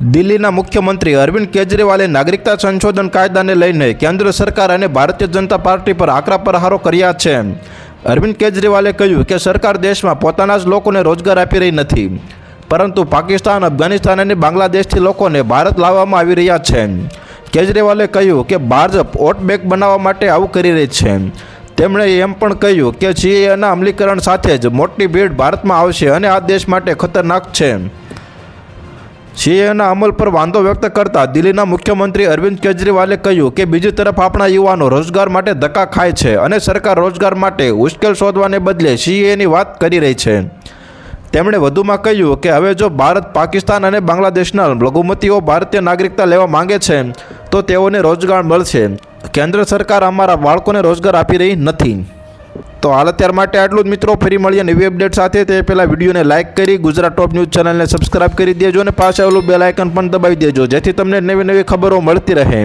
દિલ્હીના મુખ્યમંત્રી અરવિંદ કેજરીવાલે નાગરિકતા સંશોધન કાયદાને લઈને કેન્દ્ર સરકાર અને ભારતીય જનતા પાર્ટી પર આકરા પ્રહારો કર્યા છે। અરવિંદ કેજરીવાલે કહ્યું કે સરકાર દેશમાં પોતાના જ લોકોને રોજગાર આપી રહી નથી, પરંતુ પાકિસ્તાન, અફઘાનિસ્તાન અને બાંગ્લાદેશથી લોકોને ભારત લાવવામાં આવી રહ્યા છે। કેજરીવાલે કહ્યું કે ભાજપ વોટ બેંક બનાવવા માટે આવું કરી રહી છે। તેમણે એમ પણ કહ્યું કે સીએએના અમલીકરણ સાથે જ મોટી ભીડ ભારતમાં આવશે અને આ દેશ માટે ખતરનાક છે। સીએએના અમલ પર વાંધો વ્યક્ત કરતા દિલ્હીના મુખ્યમંત્રી અરવિંદ કેજરીવાલે કહ્યું કે બીજી તરફ આપણા યુવાનો રોજગાર માટે ધક્કા ખાય છે અને સરકાર રોજગાર માટે ઉશ્કેલ શોધવાને બદલે સીએએની વાત કરી રહી છે। તેમણે વધુમાં કહ્યું કે હવે જો ભારત, પાકિસ્તાન અને બાંગ્લાદેશના લઘુમતીઓ ભારતીય નાગરિકતા લેવા માંગે છે તો તેઓને રોજગાર મળશે। કેન્દ્ર સરકાર અમારા બાળકોને રોજગાર આપી રહી નથી। તો હાલ અત્યાર માટે આટલું જ મિત્રો। ફરી મળીએ નવી અપડેટ સાથે। તે પહેલાં વિડીયોને લાઇક કરી ગુજરાત ટોપ ન્યૂઝ ચેનલને સબસ્ક્રાઇબ કરી દેજો અને પાછળ આવેલું બેલ આઇકન પણ દબાવી દેજો, જેથી તમને નવી નવી ખબરો મળતી રહે।